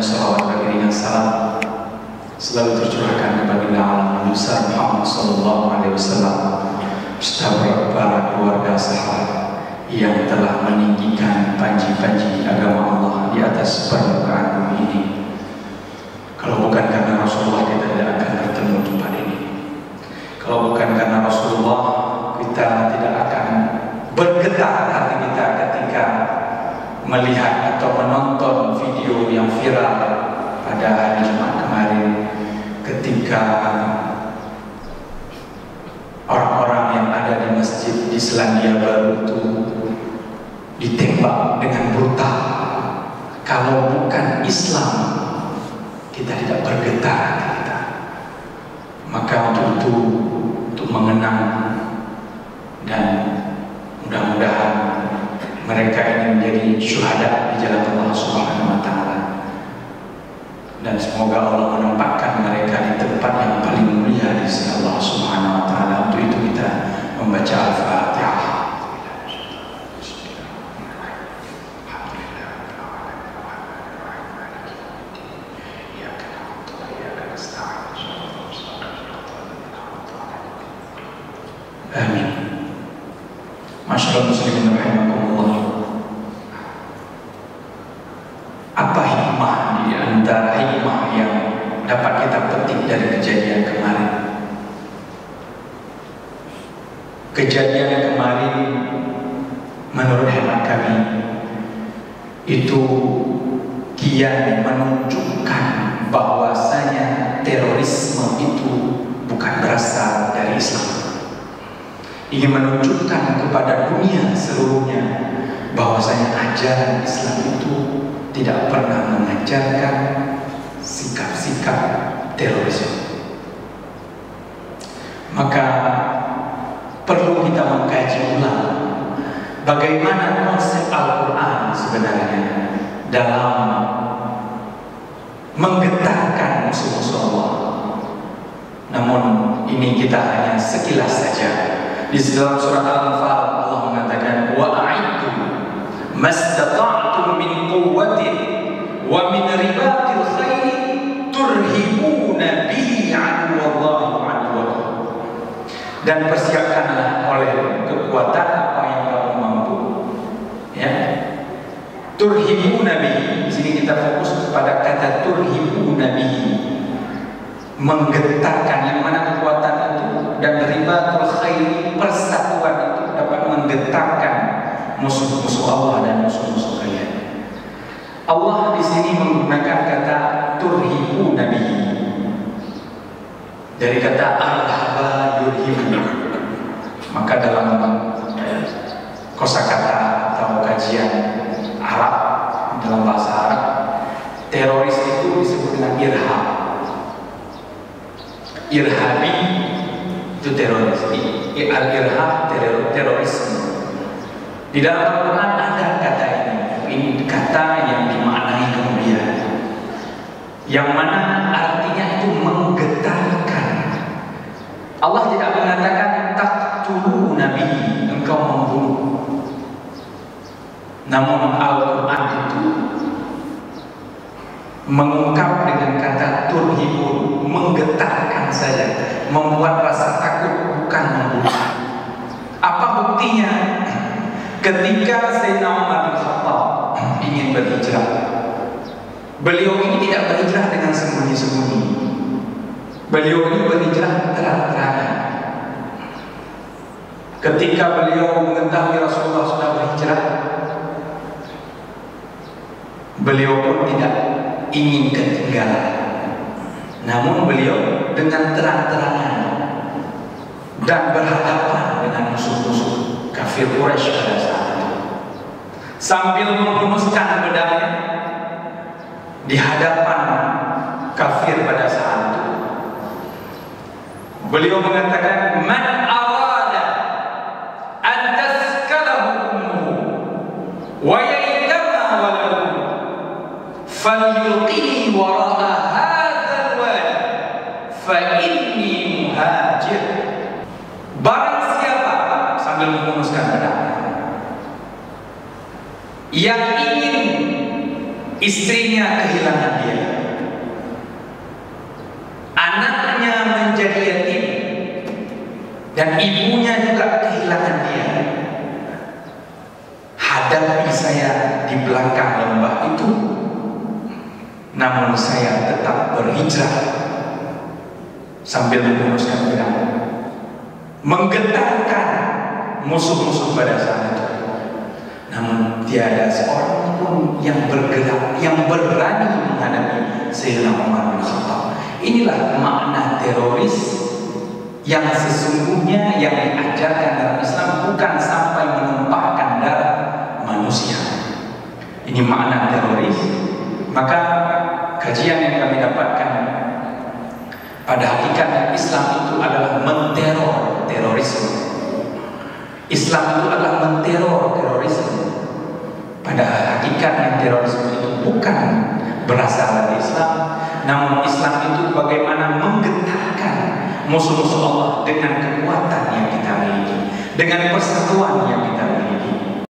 salawat bagi salam selalu tercurahkan kepada alam besar Muhammad sallallahu alaihi wasallam beserta para keluarga sahabat yang telah meninggikan panji-panji agama Allah di atas permukaan bumi ini. Kalau bukan karena Rasulullah, kita tidak akan bertemu di tempat ini. Kalau bukan karena Rasulullah, kita tidak akan bergetar hati kita ketika melihat atau menonton video yang viral pada hari Jumat kemarin, ketika orang-orang yang ada di masjid di Selandia Baru itu ditembak dengan brutal. Kalau bukan Islam, kita tidak bergetar hati kita. Maka untuk mengenang, dan mudah-mudahan mereka ini menjadi syuhada di jalan Allah Subhanahu wa Ta'ala, dan semoga Allah menempatkan mereka di tempat yang paling mulia di sisi Allah Subhanahu wa Ta'ala. Untuk itu kita membaca Al-Fatihah. Amin. Masyaallah muslimin rahimakumullah. Apa hikmah di antara hikmah yang dapat kita petik dari kejadian kemarin? Kejadian kemarin menurut hemat kami itu kian menunjukkan bahwasanya terorisme itu bukan berasal dari Islam. Ingin menunjukkan kepada dunia seluruhnya bahwasanya ajaran Islam itu tidak pernah mengajarkan sikap-sikap terorisme. Maka perlu kita mengkaji ulang bagaimana konsep Al-Quran sebenarnya dalam menggetarkan musuh-musuh Allah. Namun ini kita hanya sekilas saja. Di dalam surat Al-Anfal Allah mengatakan wa a'iddu mastata'tum min quwwatin wa min ribatil khairi turhibuna bihi aduwallahi wa aduwakum. Dan persiapkanlah oleh kekuatan apa yang kamu mampu, ya. Turhibuna bihi, di sini kita fokus kepada kata turhibuna bihi, menggetarkan. Yang mana kekuatan itu dan ribatul khairi, persatuan itu dapat menggetarkan musuh-musuh Allah dan musuh-musuh kalian. Allah di sini menggunakan kata turhibu nabi dari kata al-haba yurhibu. Maka dalam kosakata atau kajian Arab, dalam bahasa Arab, teroris itu disebut dengan irhab. Irhabi itu teroris, al-irhab terorisme. Di dalam Al-Quran ada kata ini kata yang dimaknai kemudian, yang mana artinya itu menggetarkan. Allah tidak mengatakan taqtulu nabi, engkau membunuh. Namun Al-Quran itu mengungkap dengan kata turhibun, menggetarkan saja, membuat rasa takut, bukan membunuh. Apa buktinya? Ketika Sayyidina Umar bin Khattab ingin berhijrah, beliau ini tidak berhijrah dengan sembunyi-sembunyi. Beliau ini berhijrah terang-terangan. Ketika beliau mengetahui Rasulullah sudah berhijrah, beliau pun tidak ingin ketinggalan. Namun beliau dengan terang-terangan dan berhadapan dengan musuh-musuh kafir Quraisy pada saat itu, sambil menghunuskan pedangnya di hadapan kafir pada saat itu. Beliau mengatakan, man arada an taskalahu ummuhu wa yaitama waladuhu falyulqini wara'a hadzal wadi fa inni muhajir. Barang siapa, sambil menghunuskan pedang, yang ingin istrinya kehilangan dia, dan ibunya juga kehilangan dia. Hadapi saya di belakang lembah itu, namun saya tetap berhijrah sambil menghunuskan pedang, menggetarkan musuh-musuh pada saat itu. Namun tiada seorang pun yang bergerak, yang berani menghadapi Sayyidina Umar bin Khattab. Inilah makna teroris yang sesungguhnya yang diajarkan dalam Islam, bukan sampai menumpahkan darah manusia. Ini makna teroris. Maka kajian yang kami dapatkan, pada hakikatnya Islam itu adalah menteror terorisme. Islam itu adalah menteror terorisme. Pada hakikatnya terorisme itu bukan berasal dari Islam, namun Islam itu bagaimana menggetarkan musuh-musuh Allah dengan kekuatan yang kita miliki, dengan persatuan yang